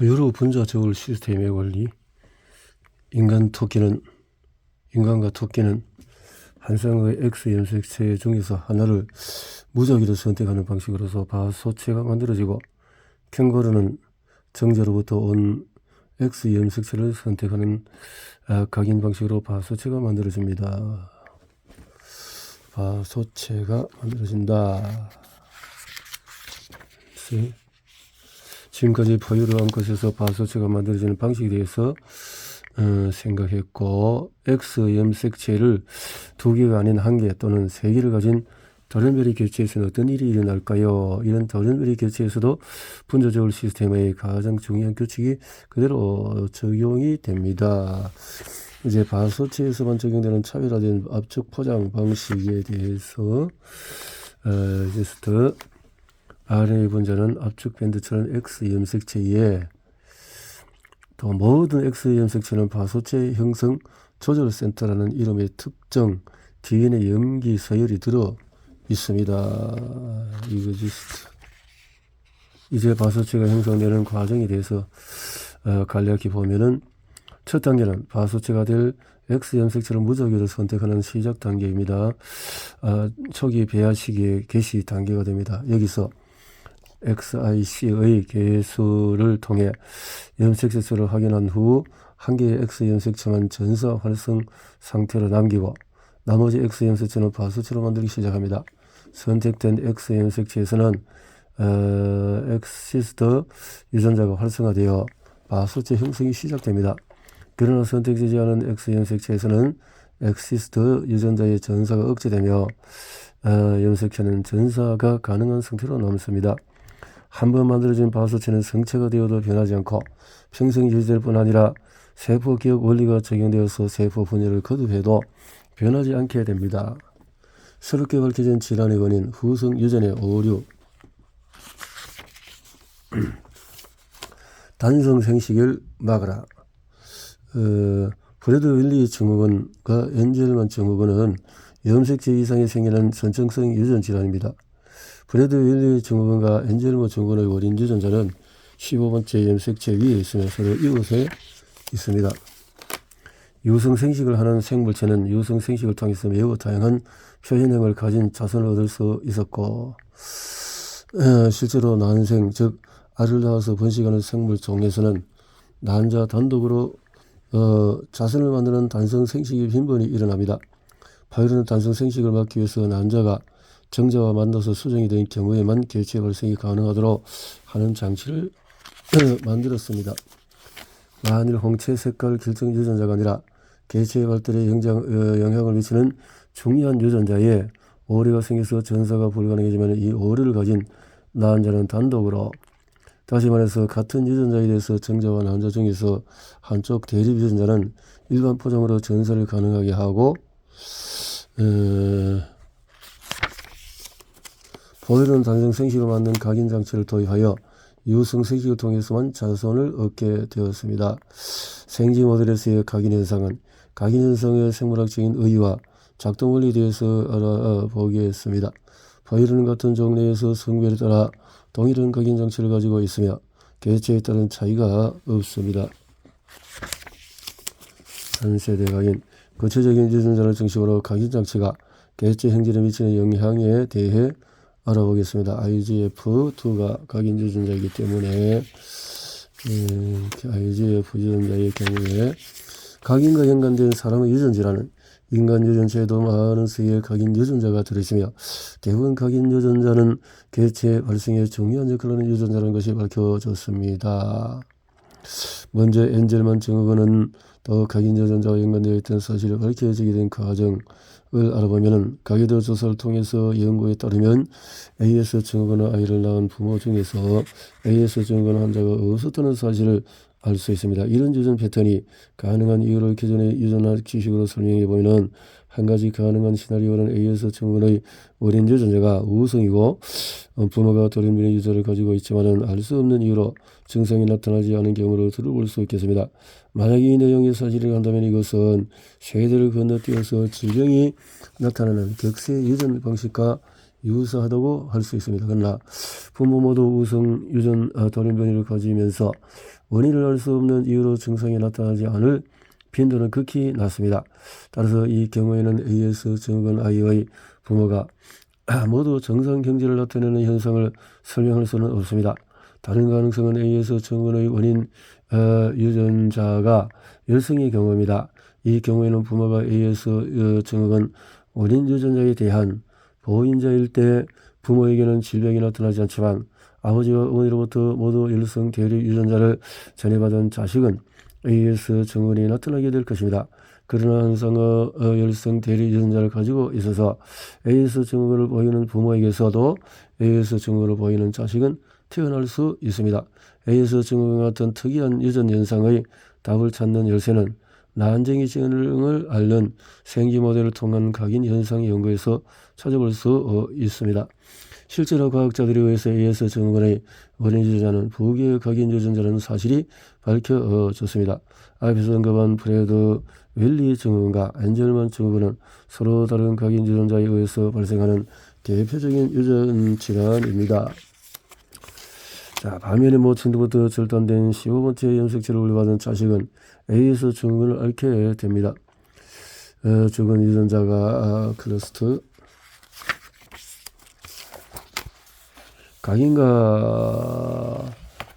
포유류 분자 저울 시스템의 원리. 인간과 토끼는 한 쌍의 X 염색체 중에서 하나를 무작위로 선택하는 방식으로서 바소체가 만들어지고, 캥거루는 정자로부터 온 X 염색체를 선택하는 각인 방식으로 바소체가 만들어집니다. 바소체가 만들어진다. 지금까지 포유류 암컷에서 바소체가 만들어지는 방식에 대해서 생각했고, X 염색체를 2개가 아닌 1개 또는 3개를 가진 돌연변이 개체에서는 어떤 일이 일어날까요? 이런 돌연변이 개체에서도 분자저울 시스템의 가장 중요한 규칙이 그대로 적용이 됩니다. 이제 바소체에서만 적용되는 차별화된 압축 포장 방식에 대해서 이제부터 RNA 분자는 압축 밴드처럼 X 염색체에 또 모든 X 염색체는 바소체 형성 조절 센터라는 이름의 특정 DNA 염기 서열이 들어 있습니다. 이제 바소체가 형성되는 과정에 대해서 간략히 보면은, 첫 단계는 바소체가 될 X 염색체를 무작위로 선택하는 시작 단계입니다. 초기 배아 시기의 개시 단계가 됩니다. 여기서 XIC의 개수를 통해 염색체 수를 확인한 후 한 개의 X 염색체만 전사 활성 상태로 남기고, 나머지 X 염색체는 바소체로 만들기 시작합니다. 선택된 X 염색체에서는 엑시스트 유전자가 활성화되어 바소체 형성이 시작됩니다. 그러나 선택되지 않은 X 염색체에서는 엑시스트 유전자의 전사가 억제되며 염색체는 전사가 가능한 상태로 남습니다. 한번 만들어진 바소체는 성체가 되어도 변하지 않고 평생 유지될 뿐 아니라 세포 기억 원리가 적용되어서 세포 분열을 거듭해도 변하지 않게 됩니다. 새롭게 밝혀진 질환의 원인, 후성 유전의 오류. 단성 생식을 막아라. 브래드 윌리 증후군과 엔젤만 증후군은 염색체 이상이 생기는 선천성 유전 질환입니다. 브래드 윌리 증후군과 엔젤머 증후군의 원인 유전자는 15번째 염색체 위에 있으며 서로 이웃에 있습니다. 유성 생식을 하는 생물체는 유성 생식을 통해서 매우 다양한 표현형을 가진 자손을 얻을 수 있었고, 실제로 난생, 즉 알을 낳아서 번식하는 생물 종에서는 난자 단독으로 자손을 만드는 단성 생식이 빈번히 일어납니다. 포유류는 단성 생식을 막기 위해서 난자가 정자와 만나서 수정이 된 경우에만 개체 발생이 가능하도록 하는 장치를 만들었습니다. 만일 홍채 색깔 결정 유전자가 아니라 개체 발달에 영향을 미치는 중요한 유전자에 오류가 생겨서 전사가 불가능해지면 이 오류를 가진 난자는 단독으로, 다시 말해서 같은 유전자에 대해서 정자와 난자 중에서 한쪽 대립 유전자는 일반 포장으로 전사를 가능하게 하고, 포유류는 단성 생식을 막는 각인 장치를 도입하여 유성 생식을 통해서만 자손을 얻게 되었습니다. 생쥐 모델에서의 각인 현상은 각인 현상의 생물학적인 의의와 작동 원리에 대해서 알아보겠습니다. 포유류는 같은 종내에서 성별에 따라 동일한 각인 장치를 가지고 있으며 개체에 따른 차이가 없습니다. 한세대 각인, 구체적인 유전자를 중심으로 각인 장치가 개체 형질에 미치는 영향에 대해 알아보겠습니다. IGF2가 각인 유전자이기 때문에 IGF 유전자의 경우에 각인과 연관된 사람의 유전자라는 인간 유전체에도 많은 수의 각인 유전자가 들어있으며, 대부분 각인 유전자는 개체 발생에 중요한 역할을 하는 유전자라는 것이 밝혀졌습니다. 먼저 엔젤만 증후군은 또 각인 유전자와 연관되어 있던 사실이 밝혀지게 된 과정을 알아보면, 가계도 조사를 통해서 연구에 따르면 AS 증후군의 아이를 낳은 부모 중에서 AS 증후군 환자가 없었다는 사실을 알 수 있습니다. 이런 유전 패턴이 가능한 이유를 기존의 유전학 지식으로 설명해 보면, 한 가지 가능한 시나리오는 AS 증후군의 원인 유전자가 우성이고 부모가 돌연변이 유전을 가지고 있지만 알 수 없는 이유로 증상이 나타나지 않은 경우를 들어볼 수 있겠습니다. 만약 이 내용이 사실을 한다면 이것은 세대를 건너뛰어서 질병이 나타나는 격세 유전 방식과 유사하다고 할 수 있습니다. 그러나 부모 모두 우성 유전 돌연변이를 가지면서 원인을 알 수 없는 이유로 증상이 나타나지 않을 빈도는 극히 낮습니다. 따라서 이 경우에는 AS 증후군 아이의 부모가 모두 정상 경지를 나타내는 현상을 설명할 수는 없습니다. 다른 가능성은 AS 증후군의 원인 유전자가 열성의 경우입니다. 이 경우에는 부모가 AS 증후군 원인 유전자에 대한 보인자일 때 부모에게는 질병이 나타나지 않지만 아버지와 어머니로부터 모두 열성 대리 유전자를 전해받은 자식은 AS 증후군이 나타나게 될 것입니다. 그러나 항상 열성 대리 유전자를 가지고 있어서 AS 증후군을 보이는 부모에게서도 AS 증후군을 보이는 자식은 태어날 수 있습니다. AS 증후군 같은 특이한 유전 현상의 답을 찾는 열쇠는 난쟁이 증후군을 앓는 생쥐 모델을 통한 각인 현상 연구에서 찾아볼 수 있습니다. 실제로 과학자들에 의해서 AS 증후군의 원인 유전자는 부계의 각인 유전자라는 사실이 밝혀졌습니다. 앞에서 언급한 프레드 윌리 증후군과 엔젤만 증후군은 서로 다른 각인 유전자에 의해서 발생하는 대표적인 유전 질환입니다. 자, 반면에 모친로부터 절단된 15번째 염색체를 물려받은 자식은 AS 증후군을 앓게 됩니다. 죽은 유전자가 클러스트 각인과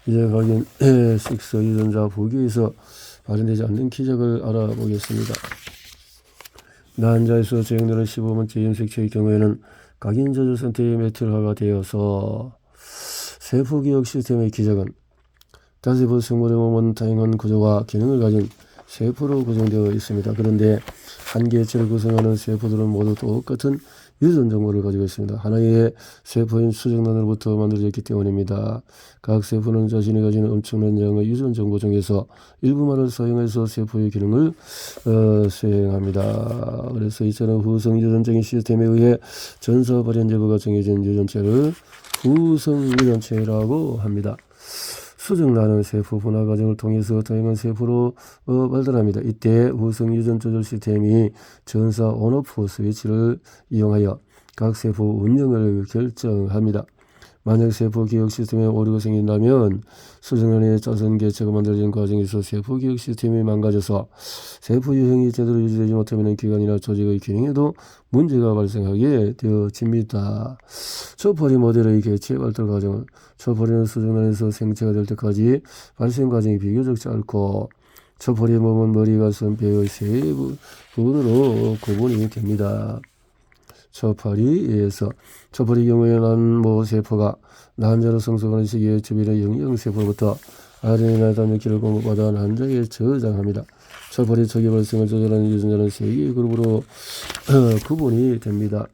이제 각인 6 유전자 부계에서 발현되지 않는 기적을 알아보겠습니다. 난자에서 제공되는 15번째 염색체의 경우에는 각인 저주 상태의 메틸화가 되어서 세포기억 시스템의 기적은 다세포 생물의 몸은 다양한 구조와 기능을 가진 세포로 구성되어 있습니다. 그런데 한 개체를 구성하는 세포들은 모두 똑같은 유전 정보를 가지고 있습니다. 하나의 세포인 수정란으로부터 만들어졌기 때문입니다. 각 세포는 자신이 가지는 엄청난 양의 유전 정보 중에서 일부만을 사용해서 세포의 기능을 수행합니다. 그래서 이처럼 후성 유전적인 시스템에 의해 전사 발현 여부가 정해진 유전체를 후성 유전체라고 합니다. 수정란은 세포 분화 과정을 통해서 다양한 세포로 발달합니다. 이때 후성 유전 조절 시스템이 전사 온오프 스위치를 이용하여 각 세포 운영을 결정합니다. 만약 세포 기억 시스템에 오류가 생긴다면 수정란의 자선 개체가 만들어진 과정에서 세포 기억 시스템이 망가져서 세포 유형이 제대로 유지되지 못하면 기관이나 조직의 기능에도 문제가 발생하게 되어집니다. 초포리 모델의 개체 발달 과정은 초포리는 수정란에서 생체가 될 때까지 발생 과정이 비교적 짧고 초포리의 몸은 머리, 가슴, 폐의 세 부분으로 구분이 됩니다. 초파리에서 초파리 경우에 난모세포가 난자로 성숙하는 시기에 주변의 영양세포로부터 RNA나 단백질을 공급받아 난자에 저장합니다. 초파리 초기 발생을 조절하는 유전자는 세 개의 그룹으로 구분이 됩니다.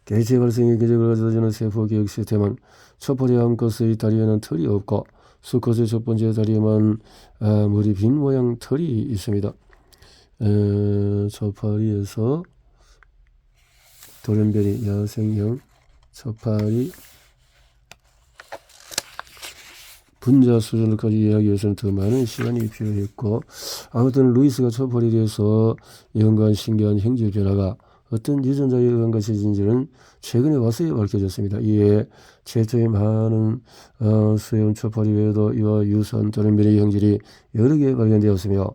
개체 발생의 기적을 가져다주는 세포 기억 시스템은 초파리 암컷의 다리에는 털이 없고 수컷의 첫 번째 다리에만 머리 빈 모양 털이 있습니다. 초파리에서 돌연변이 야생형 초파리 분자 수준까지 이해하기 위해서는 더 많은 시간이 필요했고 아무튼 루이스가 초파리에 대해서 연구한 신기한 형질 변화가 어떤 유전자에 의한 것인지는 최근에 와서야 밝혀졌습니다. 이에 최초의 많은 수염 초파리 외에도 이와 유사한 돌연변이 형질이 여러 개 발견되었으며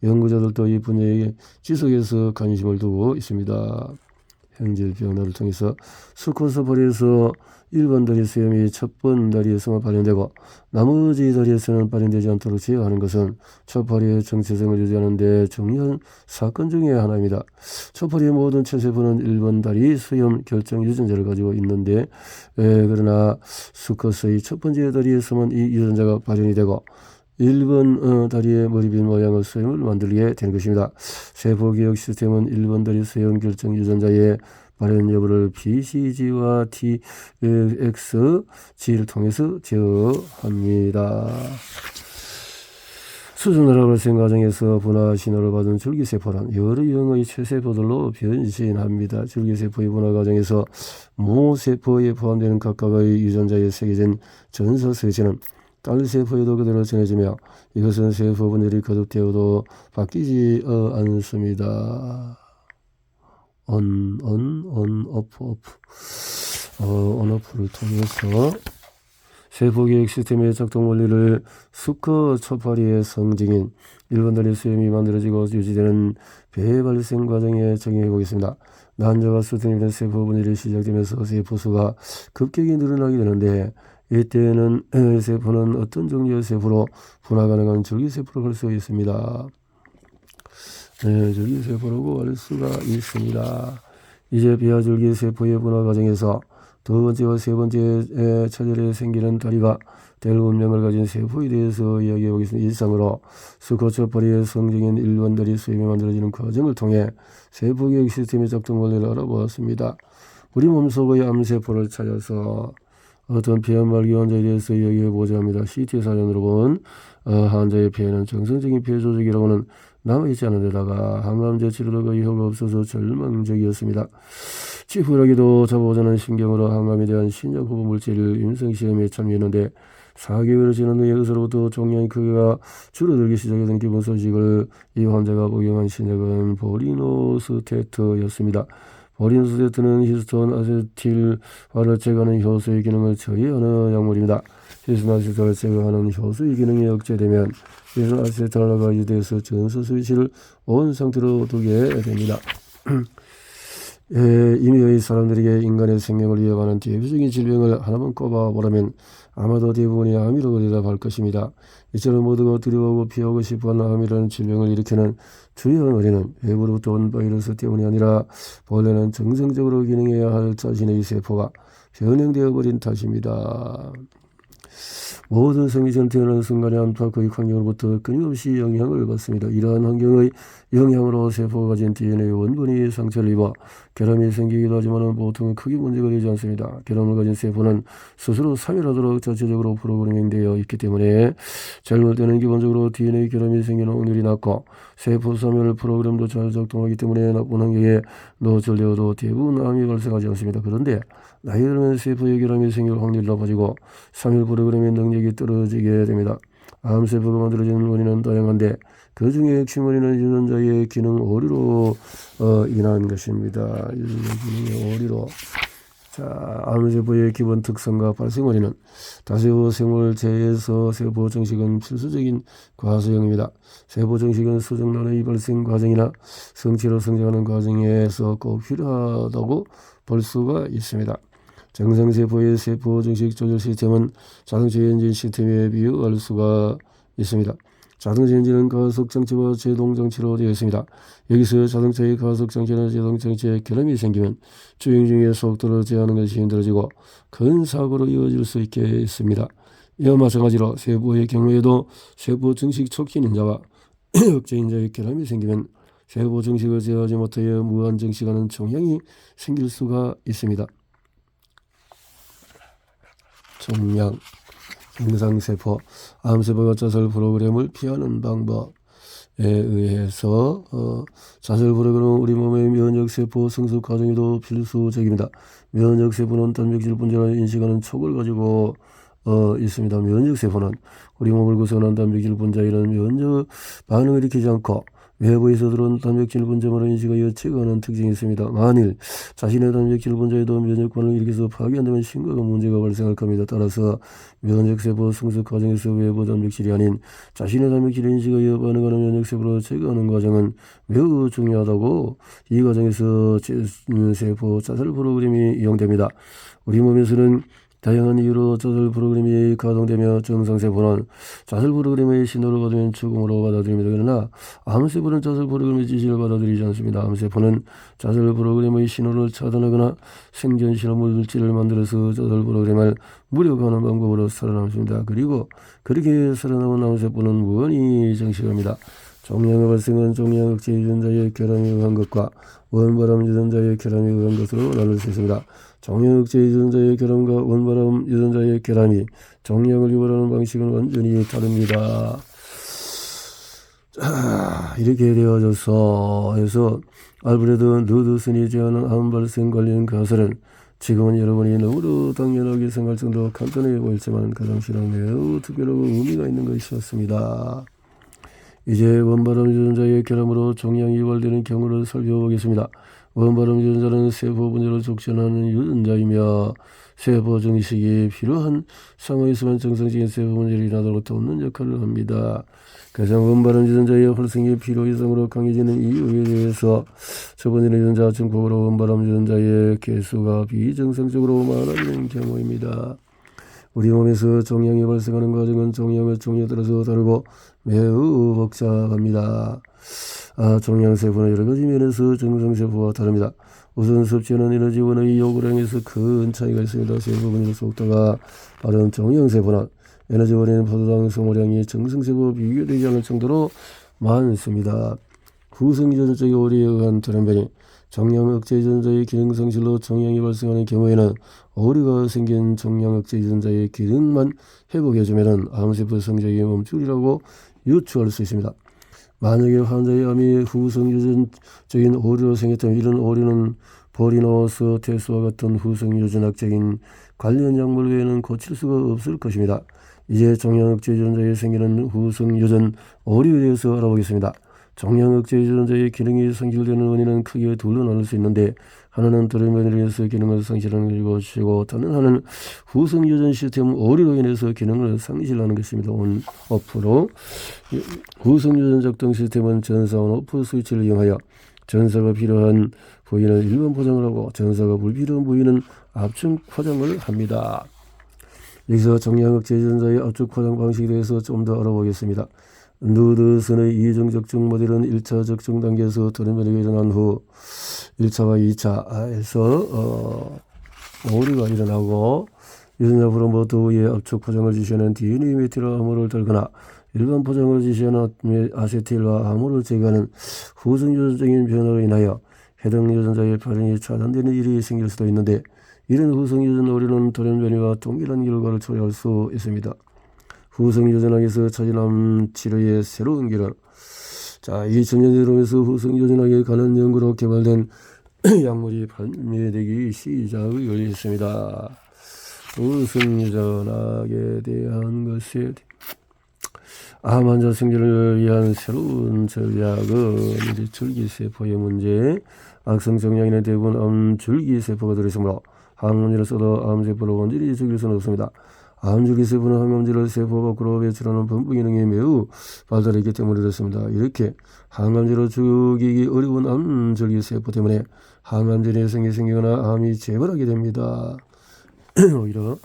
연구자들도 이 분야에 지속해서 관심을 두고 있습니다. 형질 변화를 통해서 수컷 초파리에서 1번 다리 수염이 첫 번 다리에서만 발현되고 나머지 다리에서는 발현되지 않도록 제어하는 것은 초파리의 정체성을 유지하는 데 중요한 사건 중의 하나입니다. 초파리의 모든 체세포는 1번 다리 수염 결정 유전자를 가지고 있는데 그러나 수컷의 첫 번째 다리에서만 이 유전자가 발현이 되고 1번 다리의 머리빈 모양의 수염을 만들게 되는 것입니다. 세포기억 시스템은 1번 다리 수염 결정 유전자의 발현 여부를 BCG와 TXG를 통해서 제어합니다. 수정란화 발생 과정에서 분화 신호를 받은 줄기세포는 여러 유형의 체세포들로 변신합니다. 줄기세포의 분화 과정에서 모세포에 포함되는 각각의 유전자에 새겨진 전사 스위치는 딸세포에도 그대로 전해지며 이것은 세포 분열이 거듭되어도 바뀌지 않습니다. on, off. 온오프를 통해서 세포계획 시스템의 작동 원리를 수커 초파리의 성징인 1번 단위 수염이 만들어지고 유지되는 배 발생 과정에 적용해 보겠습니다. 난자가 수등이 세포 분열이 시작되면서 세포수가 급격히 늘어나게 되는데 이때는 세포는 어떤 종류의 세포로 분화 가능한 줄기세포로 할 수 있습니다. 줄기세포라고 할 수가 있습니다. 이제 비아줄기세포의 분화 과정에서 두 번째와 세 번째 차절에 생기는 다리가 될 운명을 가진 세포에 대해서 이야기해 보겠습니다. 일상으로 수컷초파리의 성적인 1번 다리 수염이 만들어지는 과정을 통해 세포계획 시스템의 작동 원리를 알아보았습니다. 우리 몸속의 암세포를 찾아서 어떤 폐암말기 환자에 대해서 이야기해 보자 합니다. CT 사진으로 본 환자의 폐에는 정상적인 폐 조직이라고는 남아있지 않은 데다가 항암제 치료도 거의 효과 없어서 절망적이었습니다. 찌푸라기도 잡아오자는 신경으로 항암에 대한 신약 후보 물질 임상시험에 참여했는데 4개월이 지난 후에 의사로부터 종양의 크기가 줄어들기 시작했던 기본 소식을 이 환자가 복용한 신약은 보리노스테트였습니다. 보리노스테트는 히스톤 아세틸화를 제거하는 효소의 기능을 저해하는 약물입니다. 히스톤 아세틸화를 제거하는 효소의 기능이 억제되면 히스톤 아세틸화가 유대해서 전소 스위치를 온 상태로 두게 됩니다. 이미 사람들에게 인간의 생명을 위협하는 대표적인 질병을 하나만 꼽아보라면 아마도 대부분이 암이라고 대답할 것입니다. 이처럼 모두가 두려워하고 피하고 싶어하는 암이라는 질병을 일으키는 주요한 원인은 외부로부터 온 바이러스 때문이 아니라 본래는 정상적으로 기능해야 할 자신의 세포가 변형되어 버린 탓입니다. 모든 생리전 태어나는 순간에 안팎의 환경으로부터 끊임없이 영향을 받습니다. 이러한 환경의 영향으로 세포가 가진 DNA 원본이 상처를 입어 결함이 생기기도 하지만 보통은 크게 문제가 되지 않습니다. 결함을 가진 세포는 스스로 사멸하도록 자체적으로 프로그래밍되어 있기 때문에 젊을 때는 기본적으로 DNA 결함이 생기는 확률이 낮고 세포 사멸 프로그램도 잘 작동하기 때문에 나쁜 환경에 노출되어도 대부분 암이 발생하지 않습니다. 그런데 나이 들면 세포의 결함이 생길 확률이 높아지고 사멸 프로그램의 능력이 떨어지게 됩니다. 암세포가 만들어지는 원인은 다양한데 그 중에 핵심 원인은 유전자의 기능 오류로 인한 것입니다. 유전자 기능의 오류로. 자, 암세포의 기본 특성과 발생 원인은 다세포 생물체에서 세포 정식은 필수적인 과수형입니다. 세포 정식은 수정란의 발생 과정이나 성체로 성장하는 과정에서 꼭 필요하다고 볼 수가 있습니다. 정상세포의 세포 정식 조절 시스템은 자동차 엔진 시스템에 비유할 수가 있습니다. 자동차 엔진은 가속장치와 제동장치로 되어 있습니다. 여기서 자동차의 가속장치나 제동장치에 결함이 생기면 주행 중에 속도를 제한하는 것이 힘들어지고 큰 사고로 이어질 수 있게 있습니다. 이와 마찬가지로 세포의 경우에도 세포 정식 초기 인자와 억제 인자의 결함이 생기면 세포 정식을 제어하지 못하여 무한 정식하는 종양이 생길 수가 있습니다. 종양, 정상세포, 암세포가 자살 프로그램을 피하는 방법에 의해서 자살 프로그램은 우리 몸의 면역세포 성숙 과정에도 필수적입니다. 면역세포는 단백질 분자를 인식하는 촉을 가지고 있습니다. 면역세포는 우리 몸을 구성하는 단백질 분자에는 면역 반응을 일으키지 않고 외부에서 들어온 단백질 분자만을 인식하여 제거하는 특징이 있습니다. 만일 자신의 단백질 분자에도 면역 반응을 일으켜서 파괴한다면 심각한 문제가 발생할 겁니다. 따라서 면역세포 성숙 과정에서 외부 단백질이 아닌 자신의 단백질을 인식하여 반응하는 면역세포로 제거하는 과정은 매우 중요하다고 이 과정에서 세포 자살 프로그램이 이용됩니다. 우리 몸에서는 다양한 이유로 자살 프로그램이 가동되며 정상세포는 자살 프로그램의 신호를 받으면 죽음으로 받아들입니다. 그러나 암세포는 자살 프로그램의 지시를 받아들이지 않습니다. 암세포는 자살 프로그램의 신호를 차단하거나 생존 신호 물질을 만들어서 자살 프로그램을 무력화하는 방법으로 살아남습니다. 그리고 그렇게 살아남은 암세포는 무한히 정식합니다. 종양의 발생은 종양 억제 유전자의 결함에 의한 것과 원바람 유전자의 결함에 의한 것으로 나눌 수 있습니다. 종양 억제 유전자의 결함과 원바람 유전자의 결함이 종양을 유발하는 방식은 완전히 다릅니다. 자, 이렇게 되어져서 해서 알프레드 누드슨이 제안한 암 발생 관련 가설은 지금은 여러분이 너무도 당연하게 생각할 정도로 간단해 보일지만 그 당시는 매우 특별하고 의미가 있는 것이었습니다. 이제 원바람 유전자의 결함으로 종양이 유발되는 경우를 살펴보겠습니다. 원발음 유전자는 세포 분열을 촉진하는 유전자이며 세포 증식이 필요한 상황에서만 정상적인 세포 분열이 일어나도록 돕는 역할을 합니다. 가장 원발음 유전자의 활성이 필요 이상으로 강해지는 이유에 대해서 첫 번째는 유전자 증폭으로 원발음 유전자의 개수가 비정상적으로 많아지는 경우입니다. 우리 몸에서 종양이 발생하는 과정은 종양의 종류에 따라서 다르고 매우 복잡합니다. 종양세포는 여러 가지 면에서 정상세포와 다릅니다. 우선 섭취하는 에너지원의 요구량에서 큰 차이가 있습니다. 세포 분열 속도가 빠른 종양세포는 에너지원인 포도당 소모량이 정상세포와 비교되지 않을 정도로 많습니다. 후성유전자의 오류에 의한 돌연변이 종양 억제 유전자의 기능 상실로 종양이 발생하는 경우에는 오류가 생긴 종양 억제 유전자의 기능만 회복해주면 암세포 성장이 멈추리라고 유추할 수 있습니다. 만약에 환자의 암이 후성유전적인 오류로 생겼다면 이런 오류는 보리노스 테스와 같은 후성유전학적인 관련 약물 외에는 고칠 수가 없을 것입니다. 이제 종양 억제 유전자에 생기는 후성유전 오류에 대해서 알아보겠습니다. 종양 억제 유전자의 기능이 상실되는 원인은 크게 둘로 나눌 수 있는데 하나는 돌연변이로 인해서 기능을 상실하는 것이고 다른 하나는 후성 유전 시스템 오류로 인해서 기능을 상실하는 것입니다. 온오프로 후성 유전 작동 시스템은 전사 온오프 스위치를 이용하여 전사가 필요한 부위는 일반 포장을 하고 전사가 불필요한 부위는 압축 포장을 합니다. 여기서 종양 억제 유전자의 압축 포장 방식에 대해서 좀 더 알아보겠습니다. 누드슨의 이중 적중 모델은 1차 적중 단계에서 돌연변이가 일어난 후 1차와 2차에서 오류가 일어나고 유전자 브로모토의 압축 포장을 지시하는 DNA 메틸화 암호를 달거나 일반 포장을 지시하는 아세틸화 암호를 제거하는 후성 유전적인 변화로 인하여 해당 유전자의 발현이 차단되는 일이 생길 수도 있는데 이런 후성 유전 오류는 돌연변이와 동일한 결과를 초래할 수 있습니다. 후성 유전학에서 차진암 치료의 새로운 길은 2000년에 들어오면서 후성 유전학에 관한 연구로 개발된 약물이 판매되기 시작을 했습니다. 후성 유전학에 대한 것에 암 환자 생존을 위한 새로운 전략은 이제 줄기세포의 문제, 악성 종양에는 대부분 암 줄기세포가 들어있으므로 항암제를 써도 암세포를 완전히 죽일 수는 없습니다. 암줄기세포는 항암제를 세포 밖으로 배출하는 범부 기능이 매우 발달했기 때문에 그렇습니다. 이렇게 항암제로 죽이기 어려운 암줄기세포 때문에 항암제 내성이 생기거나 암이 재발하게 됩니다. 오히려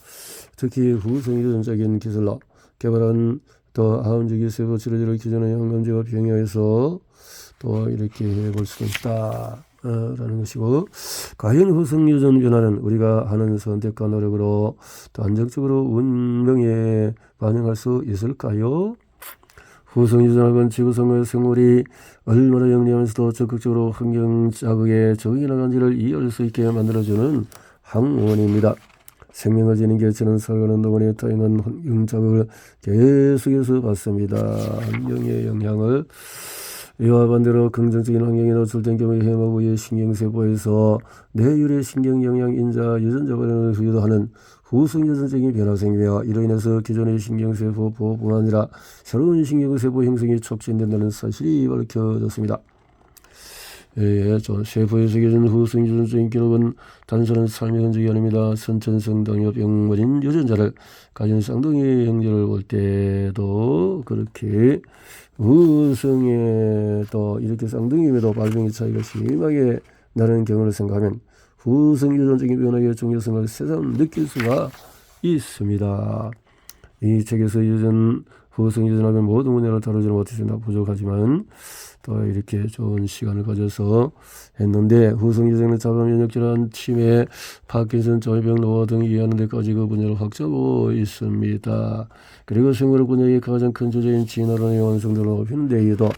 특히 후성유전적인 기술로 개발한 또 암줄기세포 치료제를 기존의 항암제와 병행해서 또 이렇게 해볼 수 있다. 라는 것이고, 과연 후성유전 변화는 우리가 하는 선택과 노력으로 또 안정적으로 운명에 반영할 수 있을까요? 후성유전학은 지구상의 생물이 얼마나 영리하면서도 적극적으로 환경 자극에 적응해 나간지를 이해할 수 있게 만들어주는 학문입니다. 생명을 지닌 개체는 살아가는 동안에 다양한 환경 자극을 계속해서 받습니다. 환경의 영향을 이와 반대로 긍정적인 환경에 노출된 경우에 해마부의 신경세포에서 뇌율의 신경영양 인자 유전자 발현을 유도하는 후성유전적인 변화가 생기며 이로 인해서 기존의 신경세포 보호뿐 아니라 새로운 신경세포 형성이 촉진된다는 사실이 밝혀졌습니다. 세포에서 기존 후성유전적인 기록은 단순한 삶의 흔적이 아닙니다. 선천성 당뇨병원인 유전자를 가진 쌍둥이 형제를 볼 때도 그렇게 후성에 또 이렇게 쌍둥이임에도 발병의 차이가 심하게 나는 경우를 생각하면 후성 유전적인 변화의 중요성을 새삼 느낄 수가 있습니다. 이 책에서 후성 유전학의 모든 분야를 다루지는 못했습니다. 부족하지만 또 이렇게 좋은 시간을 가져서 했는데 후성 유전은 자가 면역질환, 치매, 파킨슨, 조현병, 노화 등 이해하는 데까지 그 분야를 확장하고 있습니다. 그리고 생물학 분야의 가장 큰 주제인 진화론의 완성도를 높이는 데에도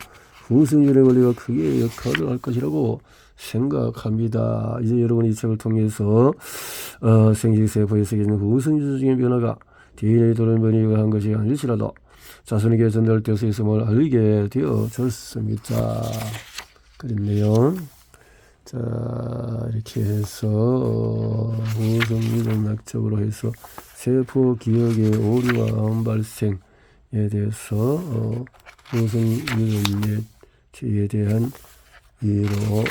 후성 유전의 원리가 크게 역할을 할 것이라고 생각합니다. 이제 여러분이 이 책을 통해서 생식세포에 새겨진 후성 유전적인 변화가 DNA 돌연변이가 한 것이 아닐지라도 자손에게 전달돼서 있음을 알게 되어졌습니다. 그랬네요. 자, 이렇게 해서 후성유전학적으로 해서 세포 기억의 오류와 암 발생에 대해서 후성유전에 대한 이해로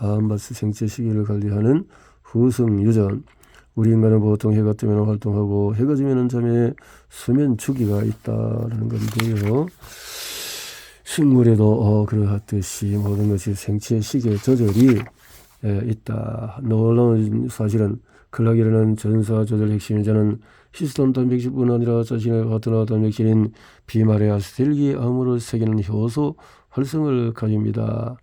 암바스 생체 시기를 관리하는 후성유전. 우리 인간은 보통 해가 뜨면 활동하고 해가 지면 잠에 수면 주기가 있다라는 건데요. 식물에도 그러하듯이 모든 것이 생체 시기의 조절이 있다. 놀라운 사실은 클락이라는 전사 조절 핵심이자는 히스톤 단백질뿐 아니라 자신의 파트너 단백질인 비말의 아세틸기 암으로 새기는 효소 활성을 가집니다.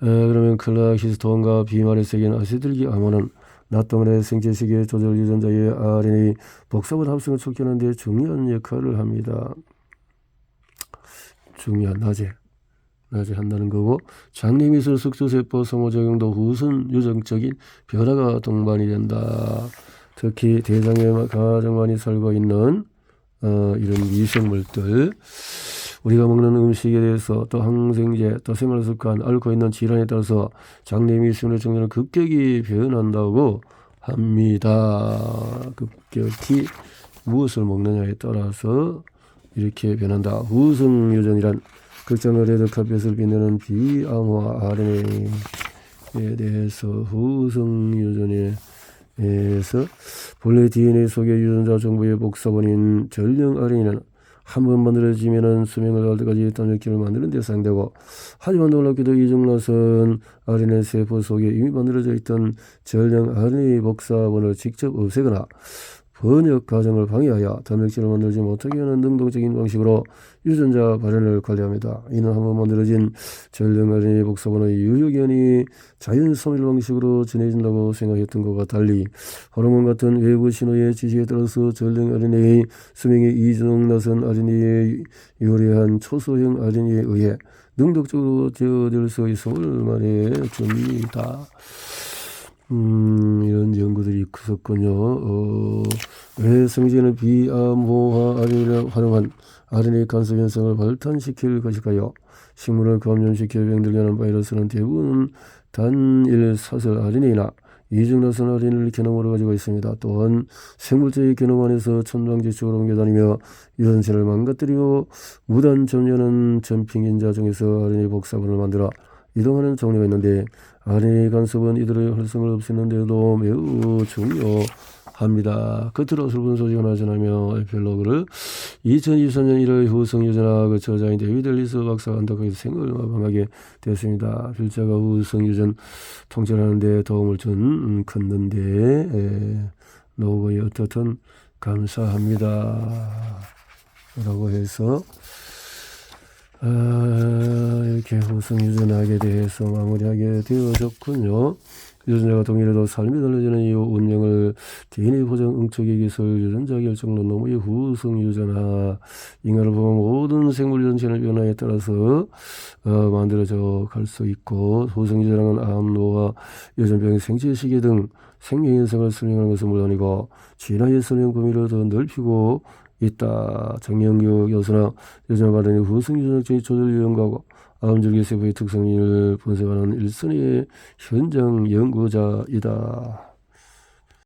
그러면 클락 히스톤과 비말에 새긴 아세틸기 암호는 낮 동안의 생체 시기의 조절 유전자의 RNA 복사본 합성을 촉진하는 데 중요한 역할을 합니다. 중요한 낮에 한다는 거고, 장내미술 숙주세포 성호작용도 후순 유전적인 변화가 동반이 된다. 특히 대장에 가장 많이 살고 있는 이런 미생물들, 우리가 먹는 음식에 대해서 또 항생제, 또 생활습관, 앓고 있는 질환에 따라서 장내미생물의 종류는 급격히 변한다고 합니다. 급격히 무엇을 먹느냐에 따라서 이렇게 변한다. 후성유전이란 극장의 레드카펫을 빛내는 비암화 RNA에 대해서 후성유전에 대해서 본래 DNA 속의 유전자 정보의 복사본인 전령 RNA는 한 번 만들어지면 수명을 갈 때까지 단백질을 만드는 데 사용되고, 하지만 놀랍게도 이중나선 RNA 세포 속에 이미 만들어져 있던 전령 RNA 복사본을 직접 없애거나 번역 과정을 방해하여 단백질을 만들지 못하게 하는 능동적인 방식으로 유전자 발현을 관리합니다. 이는 한번 만들어진 전령 RNA 복사본의 유효기한이 자연 소멸 방식으로 전해진다고 생각했던 것과 달리 호르몬 같은 외부 신호의 지시에 따라서 전령 RNA 수명이 이중나선 RNA에 유리한 초소형 RNA에 의해 능동적으로 제어될 수 있음을 말해 줍니다. 이런 연구들이 있었군요. 왜 성질은 비암호화 RNA를 활용한 RNA 간섭 현상을 발탄시킬 것일까요? 식물을 감염시켜 병들게 하는 바이러스는 대부분 단일 사슬 RNA나 이중나선 RNA를 게놈으로 가지고 있습니다. 또한 생물체의 게놈 안에서 천방지축으로 옮겨다니며 유전체를 망가뜨리고 무단 점유하는 점핑인자 중에서 RNA 복사본을 만들어 이동하는 종류가 있는데, RNA 간섭은 이들의 활성을 없애는 데도 매우 중요합니다. 겉으로 슬픈 소식을 하자면 에필로그를 2023년 1월 후성유전학 저자인 데이비드 앨리스 박사가 안타깝게 생을 마감하게 되었습니다. 필자가 후성유전 통제하는 데 도움을 준 컸는데 노고에 어떻든 감사합니다 라고 해서 이렇게 후성유전학에 대해서 마무리하게 되어졌군요. 유전자가 동일해도 삶이 달라지는 이유 운명을 DNA 포장 응축의 기술 유전자 결정론 너무의 후성유전학. 인간을 보면 모든 생물 유전체의 변화에 따라서 만들어져 갈 수 있고, 후성유전학은 암, 노화, 유전병, 생체 시기 등 생명 현상을 설명하는 것은 물론이고 진화의 설명 범위를 더 넓히고 있다. 정영규 교수나 유전자 발현의 후성유전학적인 조절 연구하고 암줄기 세포의 특성을 분석하는 일선의 현장 연구자이다.